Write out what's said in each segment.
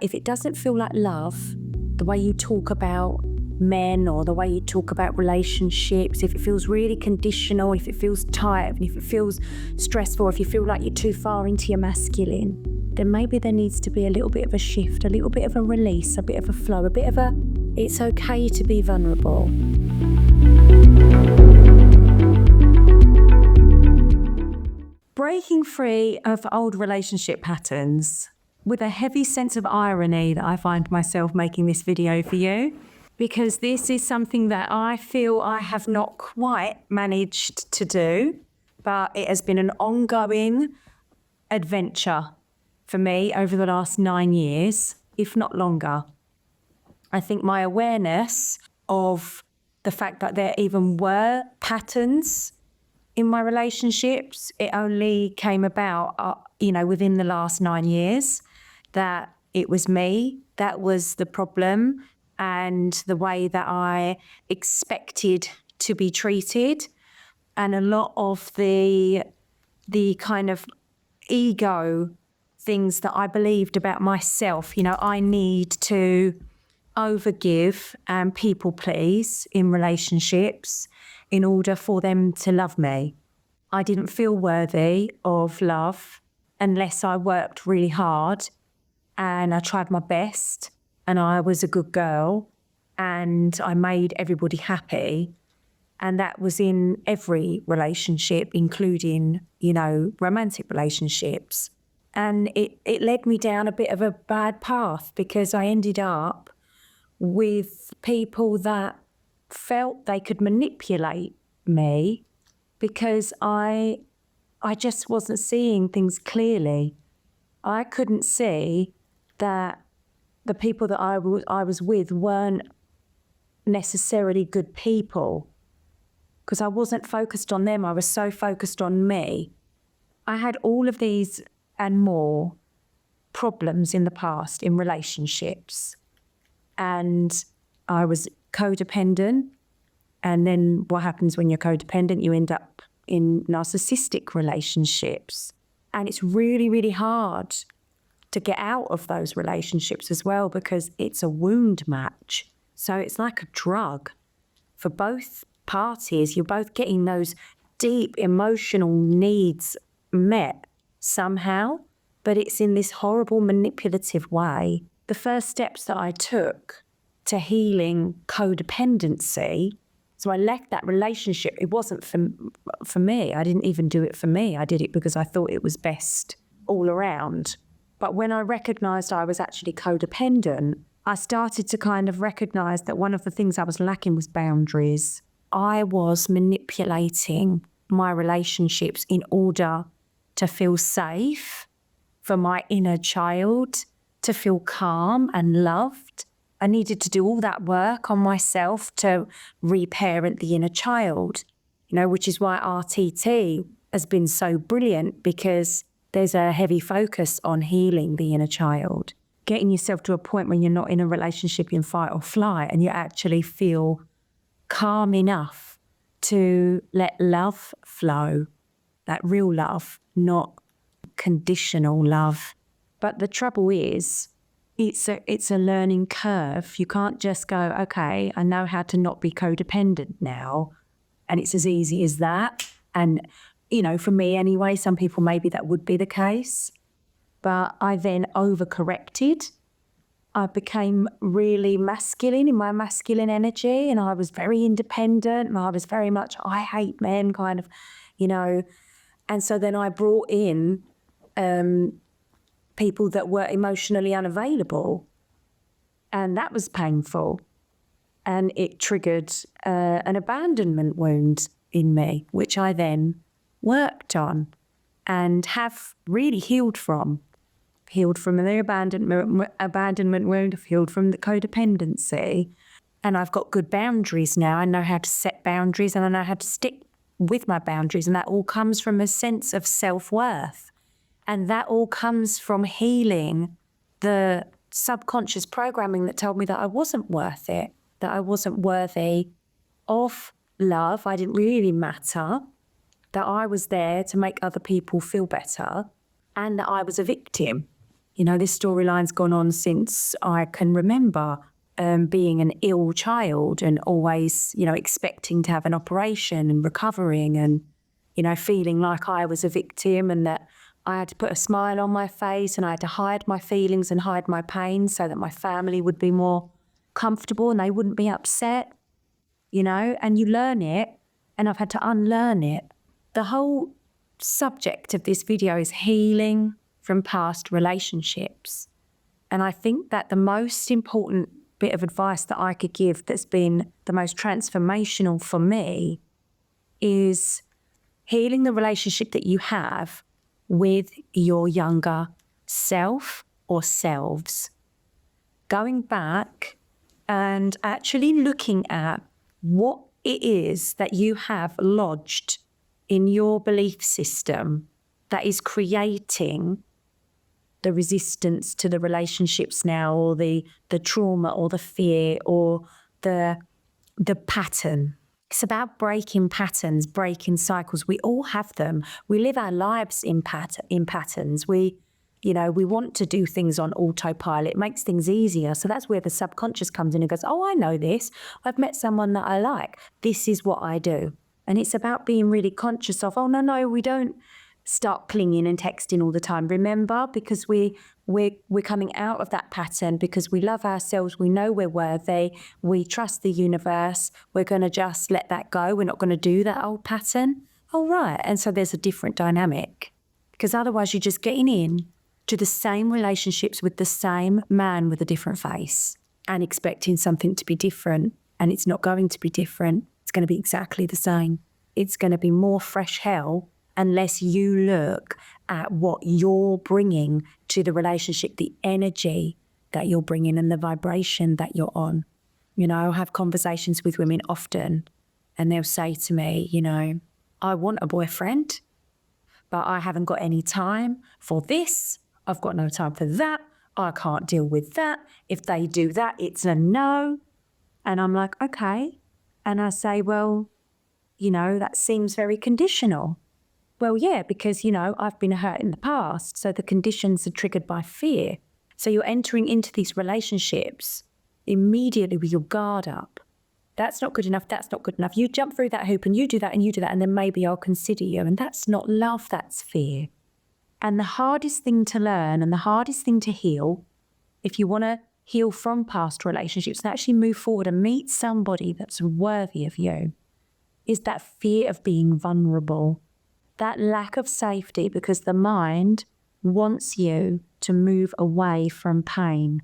If it doesn't feel like love, the way you talk about men or the way you talk about relationships, if it feels really conditional, if it feels tight, if it feels stressful, if you feel like you're too far into your masculine, then maybe there needs to be a little bit of a shift, a little bit of a release, a bit of a flow, a bit of a, it's okay to be vulnerable. Breaking free of old relationship patterns with a heavy sense of irony that I find myself making this video for you, because this is something that I feel I have not quite managed to do, but it has been an ongoing adventure for me over the last 9 years, if not longer. I think my awareness of the fact that there even were patterns in my relationships, it only came about, within the last 9 years, that it was me that was the problem and the way that I expected to be treated. And a lot of the kind of ego things that I believed about myself, I need to overgive and people please in relationships in order for them to love me. I didn't feel worthy of love unless I worked really hard and I tried my best and I was a good girl and I made everybody happy. And that was in every relationship, including, romantic relationships. And it led me down a bit of a bad path because I ended up with people that felt they could manipulate me because I just wasn't seeing things clearly. I couldn't see that the people that I was with weren't necessarily good people because I wasn't focused on them. I was so focused on me. I had all of these and more problems in the past in relationships. And I was codependent. And then what happens when you're codependent? You end up in narcissistic relationships. And it's really, really hard to get out of those relationships as well because it's a wound match. So it's like a drug for both parties. You're both getting those deep emotional needs met somehow, but it's in this horrible manipulative way. The first steps that I took to healing codependency, so I left that relationship. It wasn't for me. I didn't even do it for me. I did it because I thought it was best all around. But when I recognized I was actually codependent, I started to kind of recognize that one of the things I was lacking was boundaries. I was manipulating my relationships in order to feel safe, for my inner child to feel calm and loved. I needed to do all that work on myself to reparent the inner child, which is why RTT has been so brilliant because there's a heavy focus on healing the inner child, getting yourself to a point when you're not in a relationship in fight or flight and you actually feel calm enough to let love flow, that real love, not conditional love. But the trouble is, it's a learning curve. You can't just go, okay, I know how to not be codependent now. And it's as easy as that. And, for me anyway, some people maybe that would be the case. But I then overcorrected. I became really masculine in my masculine energy and I was very independent and I was very much, I hate men kind of, And so then I brought in people that were emotionally unavailable. And that was painful. And it triggered an abandonment wound in me, which I then worked on and have really healed from. Healed from the abandonment wound, I've healed from the codependency. And I've got good boundaries now. I know how to set boundaries and I know how to stick with my boundaries. And that all comes from a sense of self-worth. And that all comes from healing the subconscious programming that told me that I wasn't worth it, that I wasn't worthy of love. I didn't really matter, that I was there to make other people feel better and that I was a victim. This storyline's gone on since I can remember, being an ill child and always, expecting to have an operation and recovering and, feeling like I was a victim and that I had to put a smile on my face and I had to hide my feelings and hide my pain so that my family would be more comfortable and they wouldn't be upset, and you learn it, and I've had to unlearn it. The whole subject of this video is healing from past relationships. And I think that the most important bit of advice that I could give that's been the most transformational for me is healing the relationship that you have with your younger self or selves. Going back and actually looking at what it is that you have lodged in your belief system that is creating the resistance to the relationships now, or the trauma or the fear or the pattern. It's about breaking patterns, breaking cycles. We all have them. We live our lives in patterns. We want to do things on autopilot. It makes things easier. So that's where the subconscious comes in and goes, oh, I know this. I've met someone that I like. This is what I do. And it's about being really conscious of, oh, no, we don't start clinging and texting all the time. Remember, because we're coming out of that pattern because we love ourselves, we know we're worthy, we trust the universe, we're going to just let that go. We're not going to do that old pattern. All right. And so there's a different dynamic, because otherwise you're just getting in to the same relationships with the same man with a different face and expecting something to be different. And it's not going to be different. It's going to be exactly the same. It's going to be more fresh hell unless you look at what you're bringing to the relationship, the energy that you're bringing and the vibration that you're on. I'll have conversations with women often and they'll say to me, I want a boyfriend, but I haven't got any time for this. I've got no time for that. I can't deal with that. If they do that, it's a no. And I'm like, okay. And I say, well, that seems very conditional. Well, yeah, because, I've been hurt in the past. So the conditions are triggered by fear. So you're entering into these relationships immediately with your guard up. That's not good enough. That's not good enough. You jump through that hoop and you do that and you do that. And then maybe I'll consider you. And that's not love. That's fear. And the hardest thing to learn and the hardest thing to heal, if you want to heal from past relationships and actually move forward and meet somebody that's worthy of you, is that fear of being vulnerable. That lack of safety, because the mind wants you to move away from pain.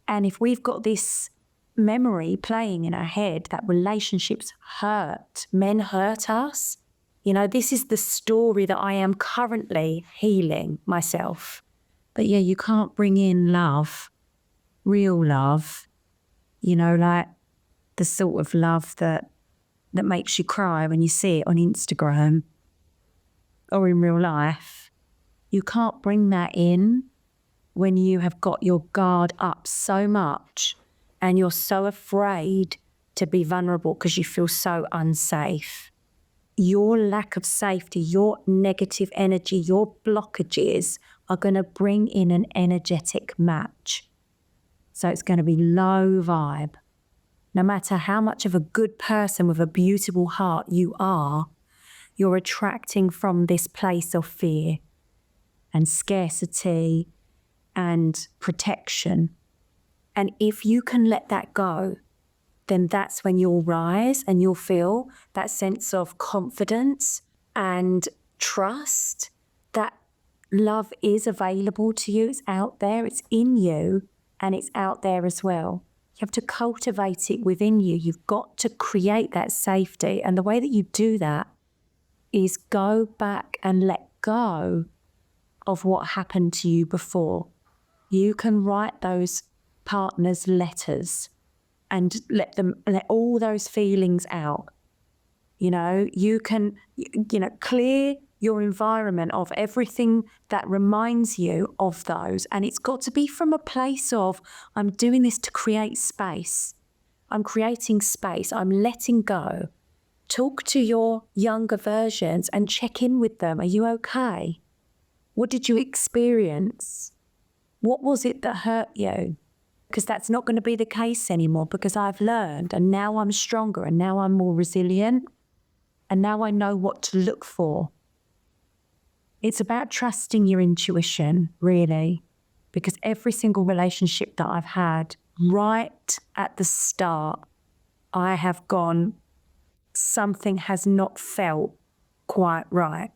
And if we've got this memory playing in our head that relationships hurt, men hurt us, this is the story that I am currently healing myself. But yeah, you can't bring in love, real love, like the sort of love that makes you cry when you see it on Instagram or in real life. You can't bring that in when you have got your guard up so much and you're so afraid to be vulnerable because you feel so unsafe. Your lack of safety, your negative energy, your blockages are going to bring in an energetic match. So it's going to be low vibe. No matter how much of a good person with a beautiful heart you are, you're attracting from this place of fear and scarcity and protection. And if you can let that go, then that's when you'll rise and you'll feel that sense of confidence and trust that love is available to you. It's out there, it's in you, and it's out there as well. You have to cultivate it within you. You've got to create that safety. And the way that you do that is go back and let go of what happened to you before. You can write those partners letters and let all those feelings out. You can, clear your environment of everything that reminds you of those. And it's got to be from a place of, I'm doing this to create space. I'm creating space. I'm letting go. Talk to your younger versions and check in with them. Are you okay? What did you experience? What was it that hurt you? Because that's not going to be the case anymore, because I've learned, and now I'm stronger, and now I'm more resilient, and now I know what to look for. It's about trusting your intuition, really, because every single relationship that I've had, right at the start, I have gone, something has not felt quite right.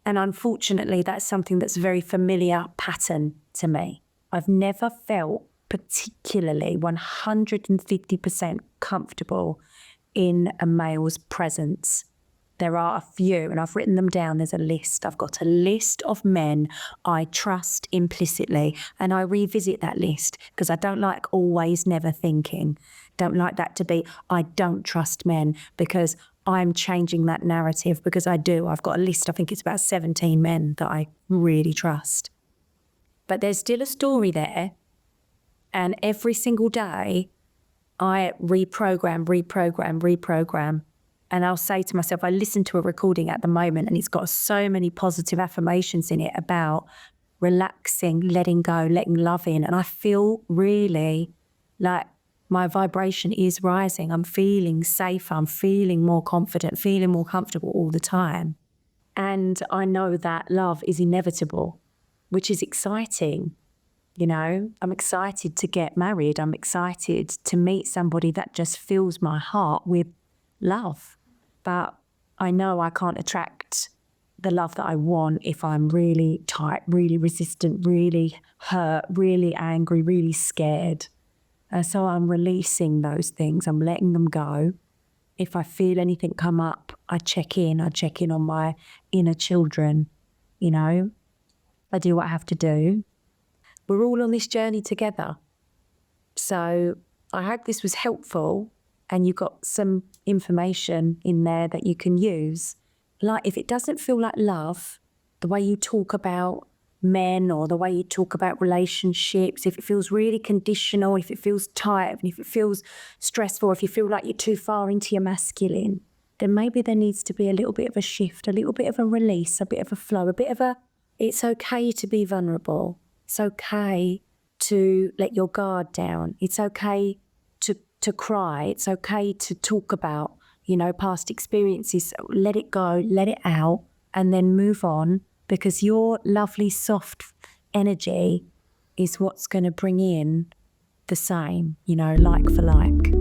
And unfortunately, that's something that's a very familiar pattern to me. I've never felt particularly 150% comfortable in a male's presence. There are a few, and I've written them down. There's a list. I've got a list of men I trust implicitly, and I revisit that list because I don't like always never thinking. Don't like that to be, I don't trust men, because I'm changing that narrative, because I do. I've got a list, I think it's about 17 men that I really trust. But there's still a story there, and every single day I reprogram. And I'll say to myself, I listen to a recording at the moment and it's got so many positive affirmations in it about relaxing, letting go, letting love in. And I feel really like my vibration is rising. I'm feeling safer. I'm feeling more confident, feeling more comfortable all the time. And I know that love is inevitable, which is exciting. You know, I'm excited to get married. I'm excited to meet somebody that just fills my heart with love. But I know I can't attract the love that I want if I'm really tight, really resistant, really hurt, really angry, really scared. So I'm releasing those things. I'm letting them go. If I feel anything come up, I check in. I check in on my inner children, you know. I do what I have to do. We're all on this journey together. So I hope this was helpful and you got some information in there that you can use. Like, if it doesn't feel like love, the way you talk about men or the way you talk about relationships, if it feels really conditional, if it feels tight, and if it feels stressful, if you feel like you're too far into your masculine, then maybe there needs to be a little bit of a shift, a little bit of a release, a bit of a flow, it's okay to be vulnerable. It's okay to let your guard down. It's okay to cry. It's okay to talk about, you know, past experiences. Let it go, let it out, and then move on, because your lovely, soft energy is what's going to bring in the same, you know, like for like.